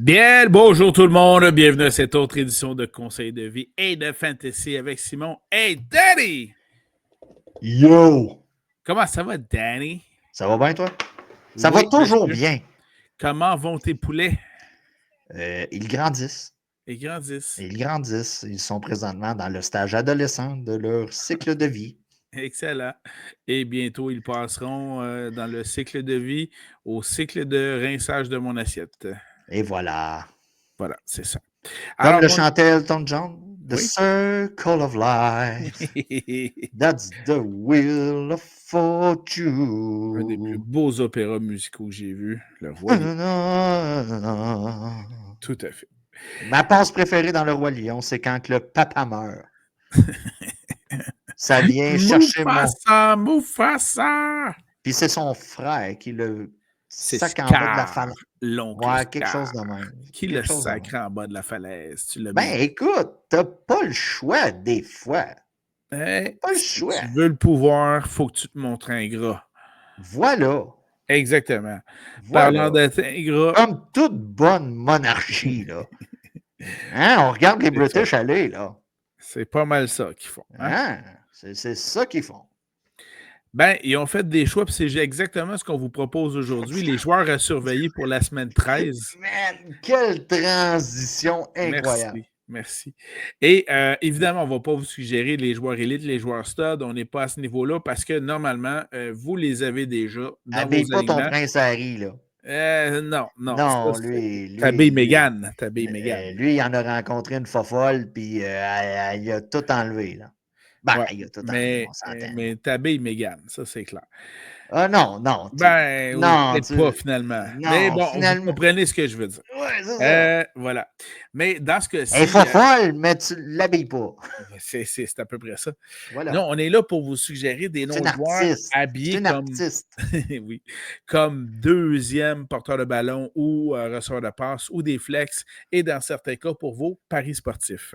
Bien, bonjour tout le monde, bienvenue à cette autre édition de Conseil de vie et de Fantasy avec Simon et Danny. Yo! Comment ça va, Danny? Ça va bien, toi? Ça va Oui, toujours monsieur. bien. Comment vont tes poulets? Ils grandissent. Ils grandissent. Ils grandissent. Ils sont présentement dans le stage adolescent de leur cycle de vie. Excellent. Et bientôt, ils passeront dans le cycle de vie au cycle de rinçage de mon assiette. Et voilà. Voilà, c'est ça. Comme Alors, le chantait Elton John, The oui. Circle of Life. That's the wheel of fortune. Un des plus beaux opéras musicaux que j'ai vus, Le Roi Lion. Tout à fait. Ma passe préférée dans Le Roi Lion, c'est quand le papa meurt. Ça vient chercher mon... Mufasa, Mufasa! Puis c'est son frère qui le C'est sac en bas de la Scar, falaise. l'oncle Ouais, quelque Scar. chose de même. Qui le Quelque chose de même. sacré en bas de la falaise? Tu l'as bien. Ben, écoute, t'as pas le choix des fois. Hey, Pas le si choix. tu veux le pouvoir, faut que tu te montres ingrat. Voilà. Exactement. Parlant Voilà. d'être ingrat, Comme toute bonne monarchie, là. Hein, on regarde les c'est ça. British aller, là. C'est pas mal ça qu'ils font. Hein? Hein? C'est ça qu'ils font. Ben, ils ont fait des choix, puis c'est exactement ce qu'on vous propose aujourd'hui. Les joueurs à surveiller pour la semaine 13. Man, quelle transition incroyable. Merci. Merci. Et évidemment, on ne va pas vous suggérer les joueurs élites, les joueurs stud. On n'est pas à ce niveau-là parce que normalement, vous les avez déjà dans Habille vos pas ton alignements. prince Harry, là. Non. Non, T'habilles Mégane. T'habilles Mégane. lui, il en a rencontré une fofolle, puis il a tout enlevé, là. Ben, Ouais, il a tout enlevé, mais, on s'entend. mais t'habilles Mégane, ça c'est clair. Ah non, non. Ben, ou Non, peut-être pas finalement. Mais non, bon, vous finalement. comprenez ce que je veux dire. Ouais, c'est ça. Voilà. Mais dans ce Elle est cas-ci, fofolle, mais tu l'habilles pas. c'est à peu près ça. Voilà. Non, on est là pour vous suggérer des C'est noms une de joueurs artiste. C'est habillés une comme, artiste. oui, comme deuxième porteur de ballon ou receveur de passe ou des flex et dans certains cas pour vos paris sportifs.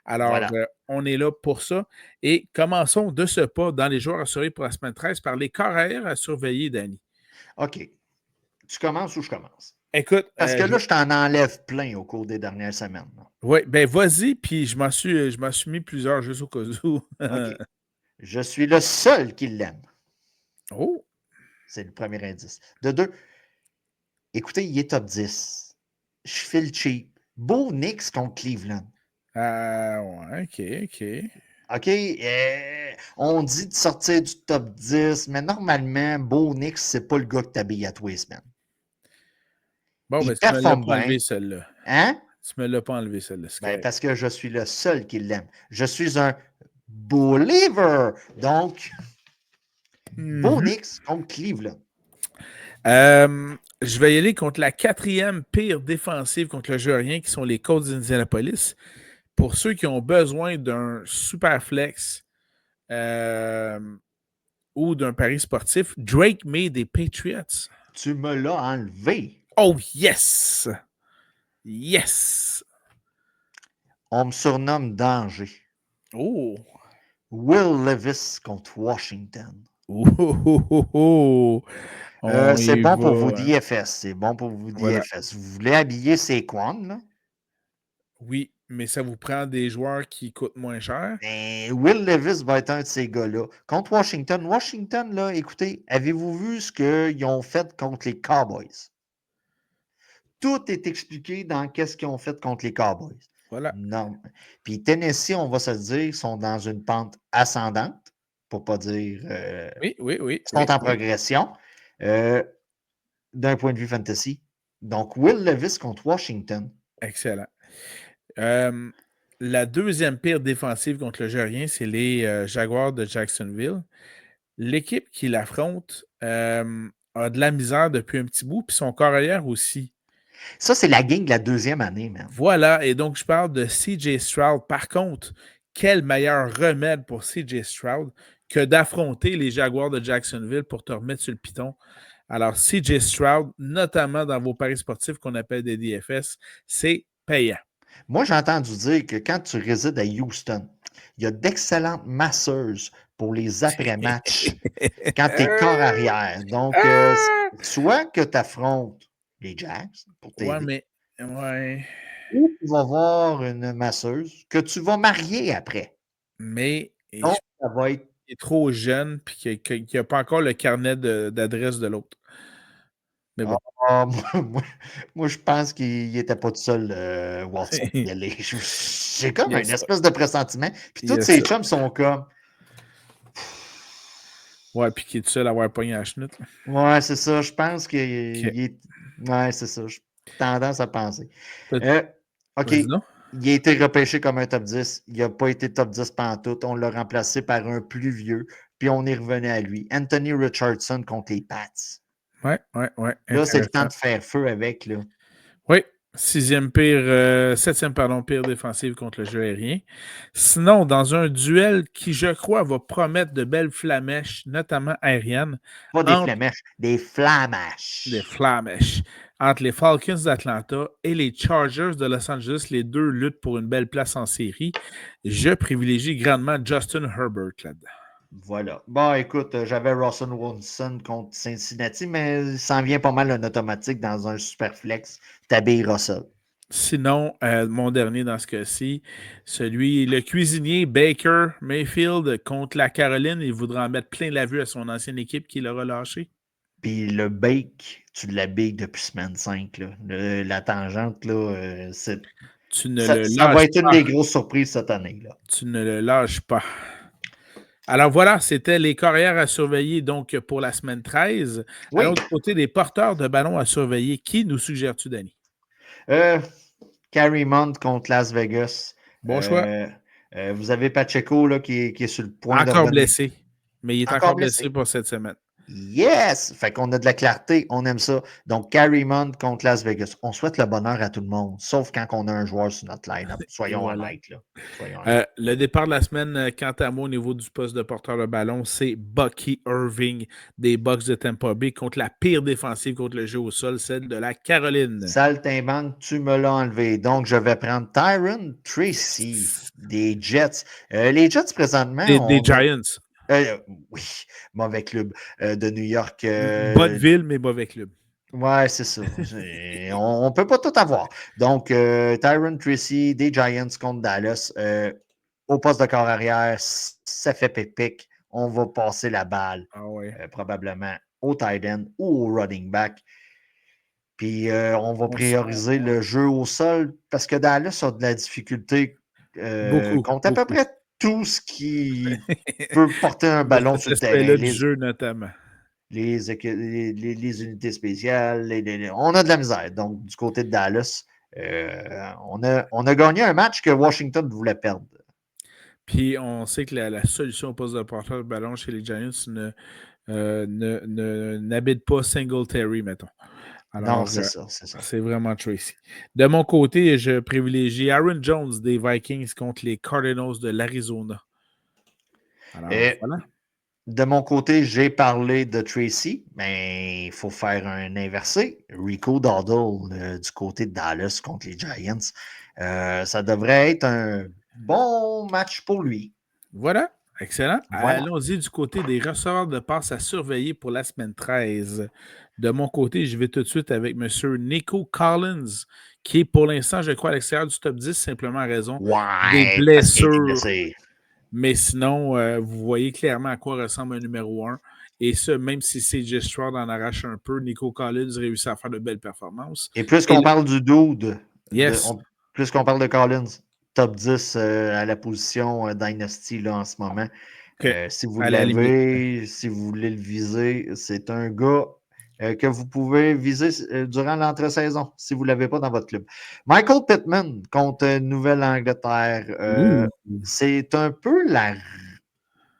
Alors, Voilà. on est là pour ça. Et commençons de ce pas dans les joueurs à surveiller pour la semaine 13 par les carrières à surveiller, Danny. OK. Tu commences ou je commence? Écoute, Parce que là, je t'en enlève plein au cours des dernières semaines. oui, ben vas-y, puis je m'en suis mis plusieurs juste au cas où. OK. Je suis le seul qui l'aime. Oh! C'est le premier indice. De deux, écoutez, il est top 10. Je file cheap. Beau Knicks contre Cleveland. Ouais, OK. OK, on dit de sortir du top 10, mais normalement, Beau Knicks, c'est pas le gars que t'habilles à tous les semaines. Bon, ben Il tu me l'as performe pas enlevé, bien. celle-là. Hein? Tu me l'as pas enlevé, celle-là, c'est Ben, correct. parce que je suis le seul qui l'aime. Je suis un believer. Donc, Beau Knicks contre Cleveland. Je vais y aller contre la quatrième pire défensive contre le jeu rien, qui sont les Colts d'Indianapolis. Pour ceux qui ont besoin d'un super flex ou d'un pari sportif, Drake May des Patriots. Tu me l'as enlevé. Oh, yes! Yes! On me surnomme Danger. Oh! Will Levis contre Washington. Oh! On C'est y bon pour vos va. Hein. DFS. C'est bon pour vos Voilà. DFS. Vous voulez habiller Saquon, là? Oui, mais ça vous prend des joueurs qui coûtent moins cher. Ben, Will Levis va être un de ces gars-là. Contre Washington. Washington, là, écoutez, avez-vous vu ce qu'ils ont fait contre les Cowboys? Tout est expliqué dans qu'est-ce qu'ils ont fait contre les Cowboys. Voilà. Non. Puis Tennessee, on va se le dire, sont dans une pente ascendante, pour pas dire Oui. sont en progression d'un point de vue fantasy. Donc, Will Levis contre Washington. Excellent. La deuxième pire défensive contre le jeu rien, c'est les Jaguars de Jacksonville. L'équipe qui l'affronte a de la misère depuis un petit bout, puis son carrière aussi. Ça, c'est la gang de la deuxième année, man. Voilà, et donc je parle de CJ Stroud. Par contre, quel meilleur remède pour CJ Stroud que d'affronter les Jaguars de Jacksonville pour te remettre sur le piton. Alors, CJ Stroud, notamment dans vos paris sportifs qu'on appelle des DFS, c'est payant. Moi, j'ai entendu dire que quand tu résides à Houston, il y a d'excellentes masseuses pour les après-matchs quand tu es corps arrière. Donc, soit que tu affrontes les Jags pour Ouais, t'aider. mais Ouais. ou tu vas voir une masseuse que tu vas marier après. Mais Donc, ça va être. il est trop jeune puis qu'il n'a pas encore le carnet d'adresse de l'autre. Mais bon. Ah, moi, je pense qu'il n'était pas tout seul, Watson. J'ai comme Il y a une ça. espèce de pressentiment. Puis Il y tous a ces ça. chums sont comme. Ouais, puis qui est tout seul à avoir pogné la chenoute. Là. Ouais, c'est ça. Je pense qu'il OK. est. Ouais, c'est ça. J'ai tendance à penser. Peut- Euh, OK. Vas-y donc. Il a été repêché comme un top 10. Il n'a pas été top 10 pantoute. On l'a remplacé par un plus vieux. Puis on est revenu à lui. Anthony Richardson contre les Pats. Ouais, ouais, ouais. Là, c'est le temps Intéressant. de faire feu avec. Là. Oui. Septième, pardon, pire défensive contre le jeu aérien. Sinon, dans un duel qui, je crois, va promettre de belles flamèches, notamment aériennes, Pas des entre flamèches, des des flamèches. flamèches, entre les Falcons d'Atlanta et les Chargers de Los Angeles. Les deux luttent pour une belle place en série. Je privilégie grandement Justin Herbert là-dedans. Voilà. Bon, écoute, j'avais Russell Wilson contre Cincinnati, mais il s'en vient pas mal un automatique dans un super flex. T'habilles Russell. Sinon, mon dernier dans ce cas-ci, le cuisinier Baker Mayfield contre la Caroline, il voudra en mettre plein la vue à son ancienne équipe qui l'a relâché. Puis le bake, tu l'habilles depuis semaine 5. Là. La tangente, là, Tu ne ça, le ça va lâches être une pas. des grosses surprises cette année. Là. Tu ne le lâches pas. Alors voilà, c'était les carrières à surveiller donc pour la semaine 13. À Oui. l'autre côté, des porteurs de ballon à surveiller. Qui nous suggères-tu, Danny? Euh, Carrie Mount contre Las Vegas. Bon choix. Euh, vous avez Pacheco là, qui est sur le point de Encore revenir. blessé. Mais il est Encore encore blessé blessé. pour cette semaine. Yes! Fait qu'on a de la clarté, on aime ça. Donc, Carrie Mount contre Las Vegas. On souhaite le bonheur à tout le monde, sauf quand on a un joueur sur notre line-up. Et Soyons voilà. honnêtes, là. Soyons honnêtes. Le départ de la semaine, quant à moi, au niveau du poste de porteur de ballon, c'est Bucky Irving des Bucks de Tampa Bay contre la pire défensive contre le jeu au sol, celle de la Caroline. Saltimbanque, tu me l'as enlevé. Donc, je vais prendre Tyron Tracy des Jets. Les Jets, présentement, Des Giants. euh, oui, mauvais club de New York. Bonne ville, mais mauvais club. Ouais, c'est ça. On ne peut pas tout avoir. Donc, Tyron Tracy des Giants contre Dallas. Au poste de corps arrière, ça fait pépic. On va passer la balle Ah ouais. probablement au tight end ou au running back. Puis on va On prioriser le jeu au sol parce que Dallas a de la difficulté Beaucoup, contre à peu beaucoup. près tout ce qui peut porter un De ballon cet sur le terrain. aspect-là du jeu, notamment. Les unités spéciales, on a de la misère. Donc, du côté de Dallas, on a gagné un match que Washington voulait perdre. Puis on sait que la solution au poste de porteur de ballon chez les Giants n'habite pas Singletary, mettons. Non, Alors, c'est ça, c'est ça. c'est vraiment Tracy. De mon côté, je privilégie Aaron Jones des Vikings contre les Cardinals de l'Arizona. Alors, Et voilà. de mon côté, j'ai parlé de Tracy, mais il faut faire un inversé. Rico Dowdle du côté de Dallas contre les Giants. Ça devrait être un bon match pour lui. Voilà. Excellent. Voilà. Allons-y du côté des receveurs de passe à surveiller pour la semaine 13. De mon côté, je vais tout de suite avec M. Nico Collins, qui est pour l'instant, je crois, à l'extérieur du top 10, simplement à raison des Ouais, parce qu'il a été blessures. blessé. Mais sinon, vous voyez clairement à quoi ressemble un numéro 1. Et ça, même si CJ Stroud en arrache un peu, Nico Collins réussit à faire de belles performances. Et plus Et qu'on parle du dude, yes. plus qu'on parle de Collins, top 10 à la position Dynasty là, en ce moment. OK. Si vous À la limite. l'avez, si vous voulez le viser, c'est un gars que vous pouvez viser durant l'entre-saison si vous ne l'avez pas dans votre club. Michael Pittman contre Nouvelle-Angleterre. Ouh. C'est un peu la.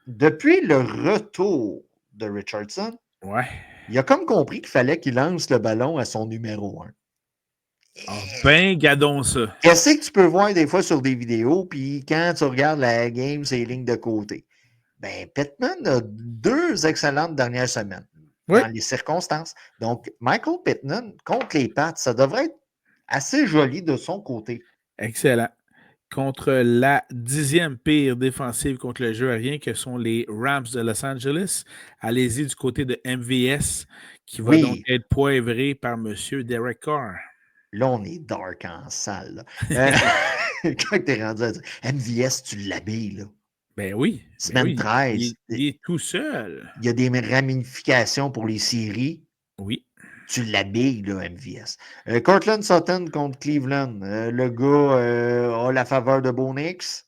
Depuis le retour de Richardson, Ouais. il a comme compris qu'il fallait qu'il lance le ballon à son numéro 1. Ah, ben, gadons ça. Qu'est-ce que tu peux voir des fois sur des vidéos, puis quand tu regardes la game, c'est les lignes de côté. Ben, Pittman a deux excellentes dernières semaines Oui. dans les circonstances. Donc, Michael Pittman contre les Pats, ça devrait être assez joli de son côté. Excellent. Contre la 10e pire défensive contre le jeu aérien, que sont les Rams de Los Angeles. Allez-y du côté de MVS, qui va donc Oui, être poivré par M. Derek Carr. Là, on est dark en salle. Quand tu es rendu à dire MVS, tu l'habilles, là. Ben oui, Semaine 13, il est tout seul. il y a des ramifications pour les séries. Oui. Tu l'habilles, là, MVS. Cortland Sutton contre Cleveland. Le gars a la faveur de Bo Nix.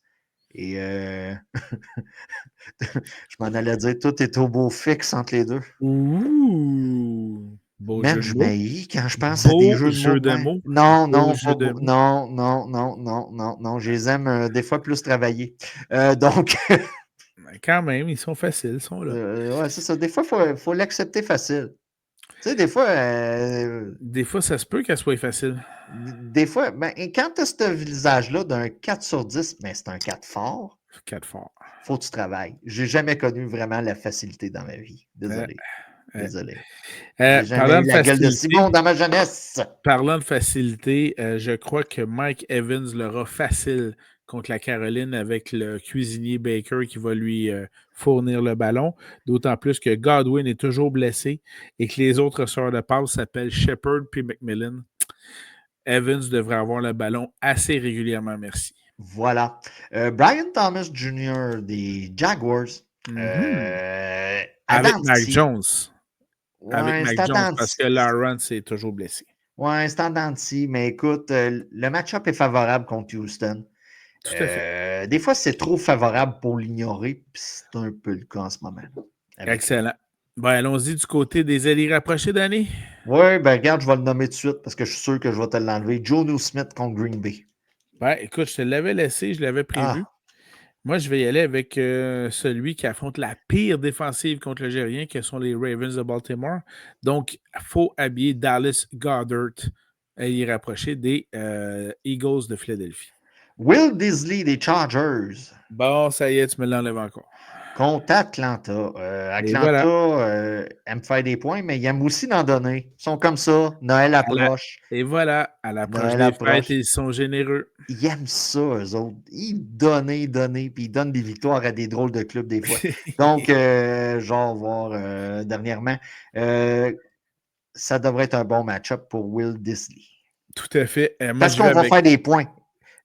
Et je m'en allais dire, tout est au beau fixe entre les deux. Ouh! Beau Man, jeu de je mots. m'haïs quand je pense à des Beau jeux de mots jeu de de même. mots. Non, Beau non, jeu pas de beau. mots. Non, non, non, non, non, non. Je les aime des fois plus travailler. Donc, Ben, quand même, ils sont faciles, ils sont là. ouais, c'est ça. Des fois, il faut l'accepter facile. Tu sais, des fois, Des fois, ça se peut qu'elle soit facile. des fois, ben, et quand tu as ce visage-là d'un 4 sur 10, ben, c'est un 4 fort. 4 forts. Faut que tu travailles. J'ai jamais connu vraiment la facilité dans ma vie. Euh, Désolé. euh, Désolé. J'ai jamais parlant eu de la gueule de facilité, Simon dans ma jeunesse. je crois que Mike Evans l'aura facile contre la Caroline avec le cuisinier Baker qui va lui fournir le ballon. D'autant plus que Godwin est toujours blessé et que les autres sœurs de passe s'appellent Shepard puis McMillan. Evans devrait avoir le ballon assez régulièrement, merci. Voilà. Brian Thomas Jr. des Jaguars. Mhm. À Avec Mac Dancy. Jones. Avec Ouais, Mac c'est à Jones parce Dancy. que Lawrence est toujours blessé. Ouais, c'est à Dancy. Mais écoute, le match-up est favorable contre Houston. Tout à fait. Des fois, c'est trop favorable pour l'ignorer. Puis c'est un peu le cas en ce moment. Avec eux. Excellent. Bon, allons-y du côté des alliés rapprochés d'année. Oui, ben regarde, je vais le nommer tout de suite parce que je suis sûr que je vais te l'enlever. Jonnu Smith contre Green Bay. Ouais, écoute, je te l'avais laissé, je l'avais prévu. Ah, Moi, je vais y aller avec celui qui affronte la pire défensive contre le Gérien, que sont les Ravens de Baltimore. Donc, il faut habiller Dallas Goddard et y rapprocher des Eagles de Philadelphie. Will Disley des Chargers Bon, ça y est, tu me l'enlèves encore. contre Atlanta. Et Atlanta voilà. aime faire des points, mais il aime aussi en donner. Ils sont comme ça. Noël À la- approche. Et voilà, à l'approche Noël des fêtes, approche. ils sont généreux. Ils aiment ça, eux autres. Ils donnent, puis ils donnent des victoires à des drôles de clubs des fois. Donc, genre, voir dernièrement, ça devrait être un bon match-up pour Will Disley. Tout à fait. Moi, Parce je vais qu'on va avec. faire des points.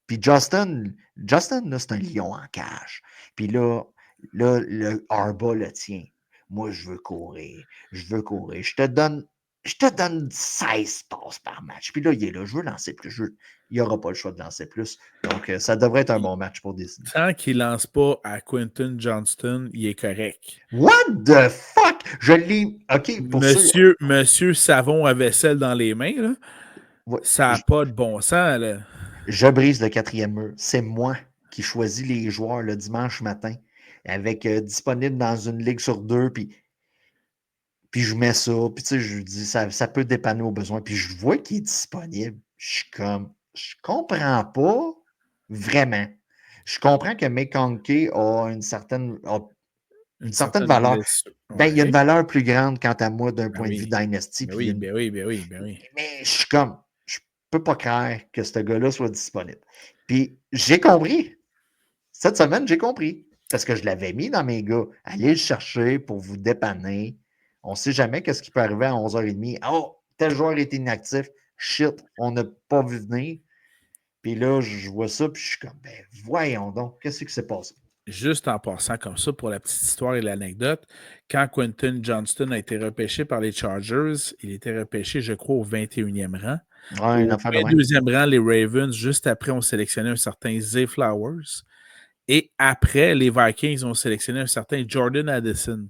Puis Justin, là, c'est un lion en cage. Puis là, le Harbaugh le tient. Moi, je veux courir. Je veux courir. Je te donne 16 passes par match. Puis là, il est là. Je veux lancer plus. Il n'y aura pas le choix de lancer plus. Donc, ça devrait être un bon match pour Disney. Tant qu'il lance pas à Quentin Johnston, il est correct. What the fuck? Je l'ai. OK, pour ceux. Monsieur Savon à vaisselle dans les mains, là, Ouais, ça n'a pas de bon sens, là. je brise le quatrième mur. C'est moi qui choisis les joueurs le dimanche matin, avec disponible dans une ligue sur deux, puis je mets ça, puis tu sais, je dis, ça peut dépanner au besoin, puis je vois qu'il est disponible. Je suis comme, je comprends pas vraiment. Je comprends que McConkey a une certaine Une certaine valeur. blessure. Ben, il y a une Ouais. valeur plus grande, quant à moi, d'un Ben point de vue oui. Dynasty. Ben Puis il y oui, a une ben oui, ben oui, ben oui. mais je suis comme, je peux pas croire que ce gars-là soit disponible. Puis j'ai compris. Cette semaine, j'ai compris. Parce que je l'avais mis dans mes gars. Allez le chercher pour vous dépanner. On ne sait jamais qu'est-ce qui peut arriver à 11h30. Oh, tel joueur est inactif. Shit, on n'a pas vu venir. Puis là, je vois ça, puis je suis comme, ben voyons donc, qu'est-ce qui s'est passé? Juste en passant comme ça pour la petite histoire et l'anecdote, quand Quentin Johnston a été repêché par les Chargers, il était repêché, je crois, au 21e rang. Ouais, une Au affaire de même. 22e rang, les Ravens, juste après, ont sélectionné un certain Zay Flowers. Et après, les Vikings ont sélectionné un certain Jordan Addison.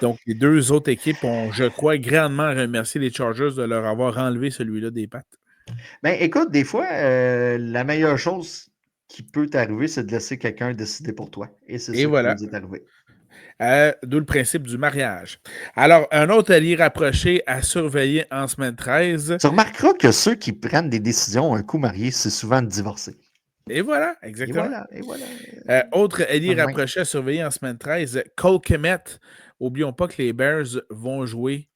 Donc, les deux autres équipes ont, je crois, grandement remercié les Chargers de leur avoir enlevé celui-là des pattes. Ben écoute, des fois, la meilleure chose qui peut t'arriver, c'est de laisser quelqu'un décider pour toi. Et c'est Et ça qui voilà. nous est arrivé. D'où le principe du mariage. Alors, un autre allié rapproché à surveiller en semaine 13. Tu remarqueras que ceux qui prennent des décisions un coup marié, c'est souvent de divorcer. Et voilà, Et exactement. voilà, et voilà. Autre allié Demain. rapproché à surveiller en semaine 13, Cole Kmet. N'oublions pas que les Bears vont jouer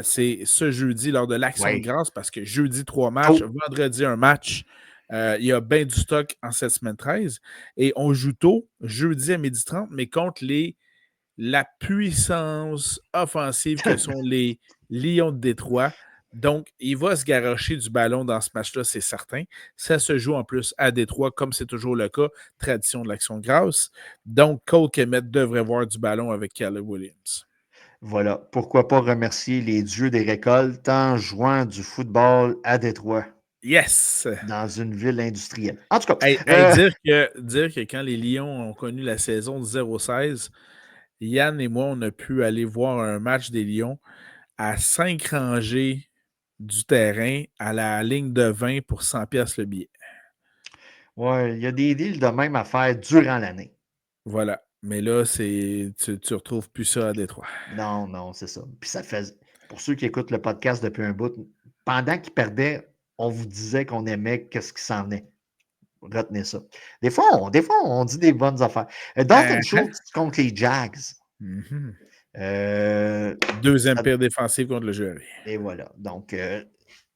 c'est ce jeudi lors de l'Action de Ouais. grâce parce que jeudi, 3 matchs, Oh, vendredi, un match. Il y a bien du stock en cette semaine 13. Et on joue tôt, jeudi à 12h30, mais contre la puissance offensive que sont les Lions de Détroit. Donc, il va se garrocher du ballon dans ce match-là, c'est certain. Ça se joue en plus à Détroit, comme c'est toujours le cas, tradition de l'Action de grâce. Donc, Cole Kmet devrait voir du ballon avec Caleb Williams. Voilà. Pourquoi pas remercier les dieux des récoltes en jouant du football à Détroit, Yes! dans une ville industrielle. En tout cas, Hey, dire que quand les Lions ont connu la saison de 0-16, Yann et moi, on a pu aller voir un match des Lions à 5 rangées du terrain à la ligne de 20 pour 100 pièces le billet. ouais, il y a des deals de même à faire durant l'année. Voilà. Mais là, tu retrouves plus ça à Détroit. Non, non, c'est ça. Puis ça fait. Pour ceux qui écoutent le podcast depuis un bout, pendant qu'ils perdaient, on vous disait qu'on aimait qu'est-ce qui s'en venait. Retenez ça. Des fois, on dit des bonnes affaires. Dalton Uh-huh. Schultz contre les Jags. Mhm. Euh, Deuxième ça- pire défensive contre le jeu. et voilà. Donc,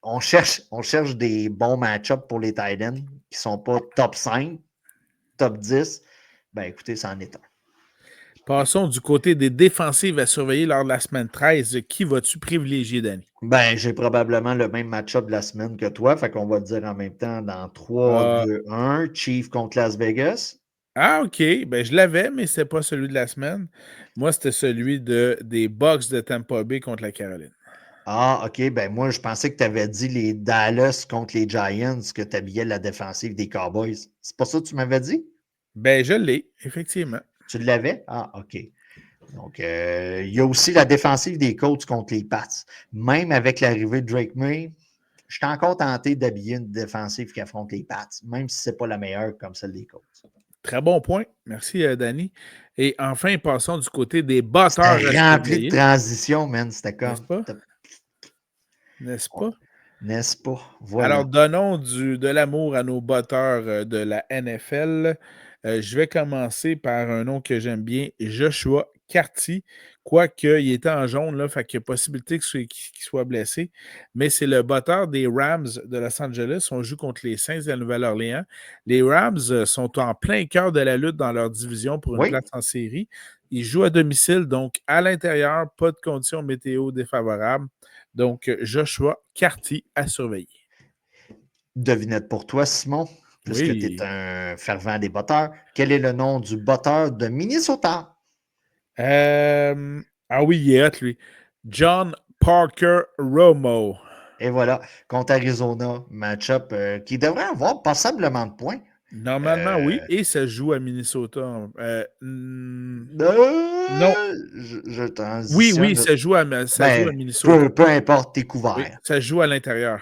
on cherche des bons match-ups pour les Titans qui ne sont pas top 5, top 10. Ben écoutez, ça en est un. Passons du côté des défensives à surveiller lors de la semaine 13. Qui vas-tu privilégier, Danny? Ben, j'ai probablement le même match-up de la semaine que toi. Fait qu'on va le dire en même temps dans 3, Ah, 2, 1. Chief contre Las Vegas. OK. Ben, je l'avais, mais c'est pas celui de la semaine. Moi, c'était celui des Bucks de Tampa Bay contre la Caroline. Ah, OK. Ben, moi, je pensais que tu avais dit les Dallas contre les Giants, que tu habillais la défensive des Cowboys. C'est pas ça que tu m'avais dit? Ben, je l'ai, effectivement. Tu l'avais? Ah, OK. Donc, il y a aussi la défensive des Colts contre les Pats. Même avec l'arrivée de Drake May, je suis encore tenté d'habiller une défensive qui affronte les Pats, même si ce n'est pas la meilleure comme celle des Colts. Très bon point. Merci, Danny. Et enfin, passons du côté des batteurs à C'était rempli de surveiller. transitions, man. C'était N'est-ce comme. pas? N'est-ce Ouais. pas? N'est-ce pas? Alors, Voilà. donnons de l'amour à nos batteurs de la NFL. Je vais commencer par un nom que j'aime bien, Joshua Carty. Quoique, il était en jaune, là, fait qu'il y a possibilité qu'il soit blessé. Mais c'est le batteur des Rams de Los Angeles. On joue contre les Saints de la Nouvelle-Orléans. Les Rams sont en plein cœur de la lutte dans leur division pour une Oui, place en série. Ils jouent à domicile, donc à l'intérieur, pas de conditions météo défavorables. Donc, Joshua Carty à surveiller. devinette pour toi, Simon, puisque tu es Oui. un fervent des batteurs. Quel est le nom du batteur de Minnesota? Ah oui, il est hot, lui. John Parker Romo. Et voilà, contre Arizona, match-up qui devrait avoir passablement de points. Normalement, Euh, oui. Et ça joue à Minnesota. Non. je Oui, oui, transitionne. ça joue à Ben, Minnesota. peu importe, t'es Oui, couvert. ça joue à l'intérieur.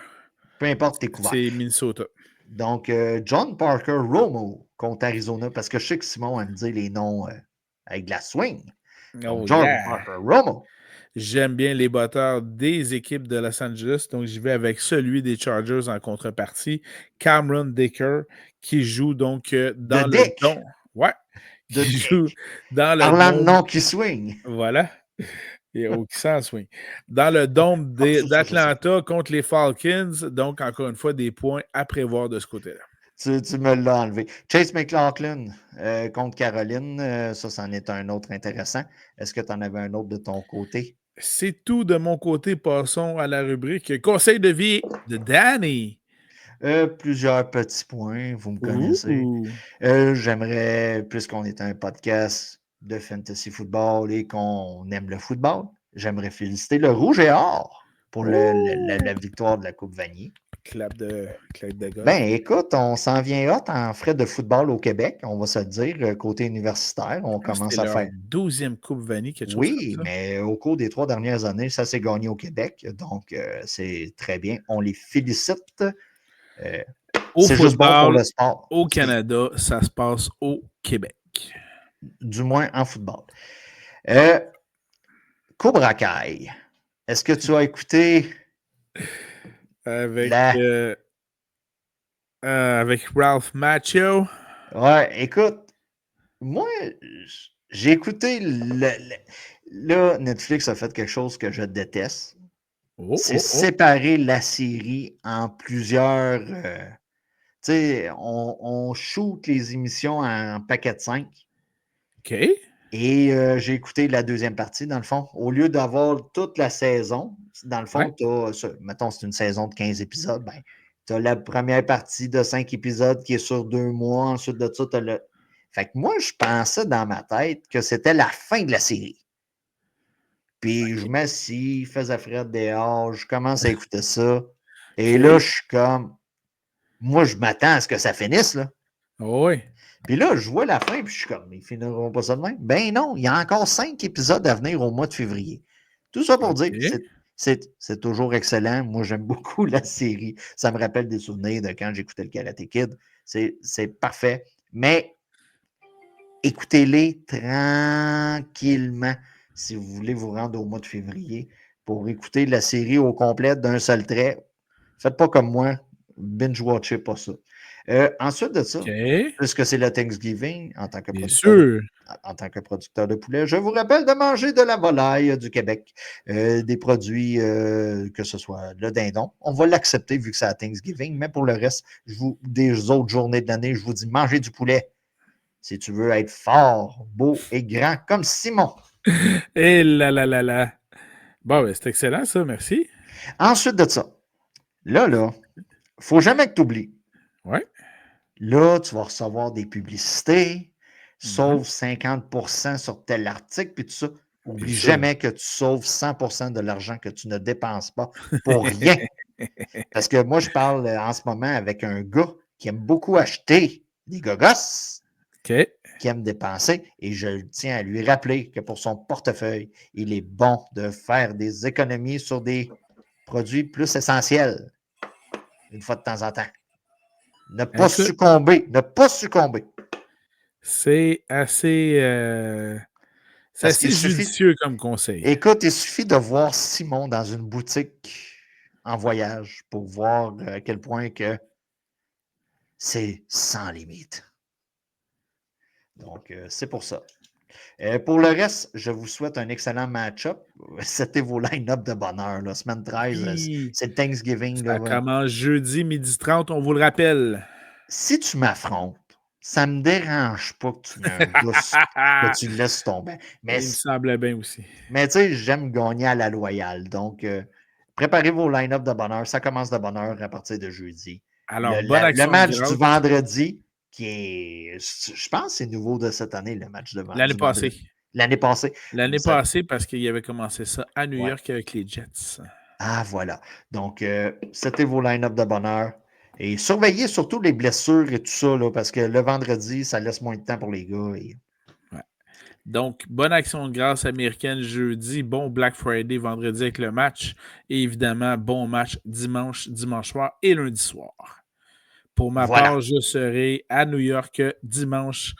Peu importe, t'es couvert. C'est Minnesota. Donc, John Parker Romo contre Arizona, parce que je sais que Simon aime dire les noms avec de la swing. Donc, Oh John yeah! Parker Romo. J'aime bien les batteurs des équipes de Los Angeles, donc j'y vais avec celui des Chargers en contrepartie, Cameron Dicker, qui joue donc De dans le Dick. don. Ouais, De qui joue Dick. dans le Parlant de dôme. noms qui swing. Voilà. Et au qui s'en swing. Dans le dôme Ça. d'Atlanta contre les Falcons, donc encore une fois des points à prévoir de ce côté-là. Tu me l'as enlevé. Chase McLaughlin contre Caroline, ça, c'en est un autre intéressant. Est-ce que tu en avais un autre de ton côté? C'est tout de mon côté. Passons à la rubrique Conseil de vie de Danny. Plusieurs petits points, vous me connaissez. Ouh. J'aimerais, puisqu'on est un podcast de fantasy football et qu'on aime le football, j'aimerais féliciter le Rouge et Or pour la Oh. victoire de la Coupe Vanier. Clap de golf. Ben, écoute, on s'en vient hot en frais de football au Québec, on va se le dire, côté universitaire. On Je pense que commence c'était à leur faire. 12e Coupe Vanille, quelque chose comme Oui, ça. mais au cours des 3 dernières années, ça s'est gagné au Québec. Donc, c'est très bien. On les félicite. Euh, Au c'est juste bon pour football, le sport. au Canada, ça se passe au Québec. Du moins en football. Euh, Cobra Kai. Est-ce que tu as écouté Avec, la. euh, avec Ralph Macchio. Ouais, écoute, moi, j'ai écouté. Là, Netflix a fait quelque chose que je déteste. Oh, C'est oh, oh. séparer la série en plusieurs. Tu sais, on shoot les émissions en paquet de 5. OK. Et j'ai écouté la deuxième partie, dans le fond. Au lieu d'avoir toute la saison, dans le fond, Ouais. mettons, c'est une saison de 15 épisodes, ben, tu as la première partie de 5 épisodes qui est sur 2 mois. Ensuite de ça, tu as le. Fait que moi, je pensais dans ma tête que c'était la fin de la série. Puis je m'assis, il faisait frais dehors, je commence à écouter ça. Et là, OK. je suis comme. Moi, je m'attends à ce que ça finisse, là. Oui. Puis là, je vois la fin, puis je suis comme, ils finiront pas ça de même. Ben non, il y a encore 5 épisodes à venir au mois de février. Tout ça pour dire, OK. c'est toujours excellent. Moi, j'aime beaucoup la série. Ça me rappelle des souvenirs de quand j'écoutais le Karate Kid. C'est parfait. Mais écoutez-les tranquillement si vous voulez vous rendre au mois de février pour écouter la série au complet d'un seul trait. Faites pas comme moi. Binge-watchez pas ça. Ensuite de ça, OK. puisque c'est le Thanksgiving, Bien sûr. en tant que producteur de poulet, je vous rappelle de manger de la volaille du Québec, des produits, que ce soit le dindon. On va l'accepter vu que c'est à Thanksgiving, mais pour le reste, des autres journées de l'année, je vous dis mangez du poulet si tu veux être fort, beau et grand comme Simon. Et là. Bon, ben, c'est excellent, ça. Merci. Ensuite de ça, là, faut jamais que tu oublies. Ouais. Là, tu vas recevoir des publicités, Mhm. sauve 50% sur tel article, puis tout ça. Bien Oublie sûr. jamais que tu sauves 100% de l'argent que tu ne dépenses pas pour rien. Parce que moi, je parle en ce moment avec un gars qui aime beaucoup acheter des gogos, OK. qui aime dépenser, et je tiens à lui rappeler que pour son portefeuille, il est bon de faire des économies sur des produits plus essentiels, une fois de temps en temps. Ne pas Écoute, succomber, ne pas succomber. c'est Parce qu'il assez suffit, judicieux comme conseil. écoute, il suffit de voir Simon dans une boutique en voyage pour voir à quel point que c'est sans limite. Donc, c'est pour ça. Pour le reste, je vous souhaite un excellent match-up. C'était vos line-up de bonheur. Là. Semaine 13, Oui, c'est le Thanksgiving. ça Là. commence jeudi, 12h30, on vous le rappelle. Si tu m'affrontes, ça ne me dérange pas que tu mets un gars que tu laisses tomber. Mais, Il me semblait bien aussi. mais tu sais, j'aime gagner à la loyale. Donc, préparez vos line-up de bonheur. Ça commence de bonheur à partir de jeudi. Alors, bonne Le action de match du grâce. vendredi, qui est, je pense, c'est nouveau de cette année, le match L'année du vendredi. passée. L'année passée. L'année Ça, passée, parce qu'il avait commencé ça à New ouais. York avec les Jets. Ah, voilà. Donc, c'était vos line-up de bonheur. Et surveillez surtout les blessures et tout ça, là, parce que le vendredi, ça laisse moins de temps pour les gars. Ouais. Donc, bonne action de grâce américaine jeudi, bon Black Friday vendredi avec le match. Et évidemment, bon match dimanche soir et lundi soir. Pour ma Voilà. part, je serai à New York dimanche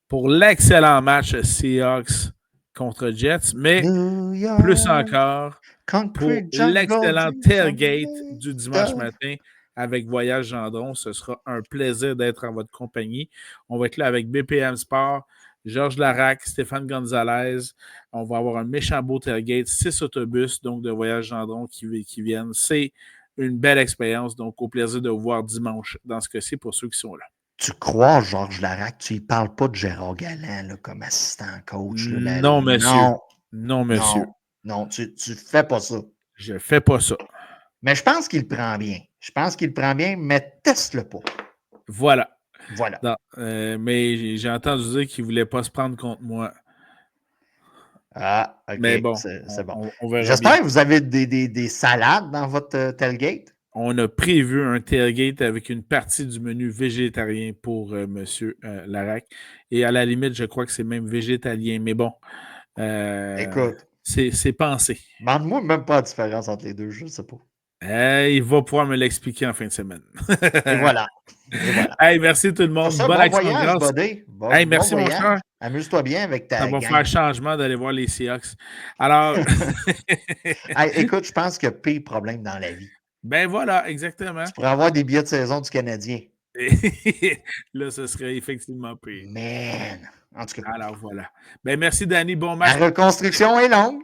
pour l'excellent match Seahawks contre Jets, mais New plus York, encore pour concrete jungle, l'excellent dreams are tailgate made du dimanche of. matin avec Voyage Gendron. Ce sera un plaisir d'être en votre compagnie. On va être là avec BPM Sport, Georges Larac, Stéphane Gonzalez. On va avoir un méchant beau tailgate, 6 autobus donc de Voyage Gendron qui viennent. C'est une belle expérience. Donc, au plaisir de vous voir dimanche dans ce cas-ci pour ceux qui sont là. Tu crois, Georges Larac, tu ne parles pas de Gérard Galland là, comme assistant coach. Là, Non, monsieur. non, Non, monsieur. non, non, tu ne fais pas ça. Je fais pas ça. Mais je pense qu'il prend bien. Je pense qu'il prend bien, mais teste-le pas. Voilà. Voilà. Non, mais j'ai entendu dire qu'il ne voulait pas se prendre contre moi. Ah, OK, Mais bon, c'est bon. on verra bien. J'espère que vous avez des salades dans votre tailgate. On a prévu un tailgate avec une partie du menu végétarien pour M. Larac. Et à la limite, je crois que c'est même végétalien. Mais bon, Écoute, c'est pensé. demande-moi même pas la différence entre les deux, je ne sais pas. Il va pouvoir me l'expliquer en fin de semaine. Et voilà. Et voilà. Hey, merci tout le Sur monde. ça, Bonne bon action de voyage, grâce. buddy. Hey, Bon merci, mon voyage. cher. Amuse-toi bien avec Ça ta va faire gang. changement d'aller voir les Seahawks. Alors, Hey, écoute, je pense qu'il y a pire problème dans la vie. ben voilà, exactement. Tu pourrais avoir des billets de saison du Canadien. Là, ce serait effectivement pire. Man. En tout cas, Alors voilà. Ben merci, Danny. Bon la match. reconstruction est longue.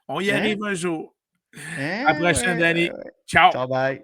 On y Hein? arrive un jour. À la Hein? prochaine, Ouais, ouais, Danny. ouais. Ciao. Ciao, bye.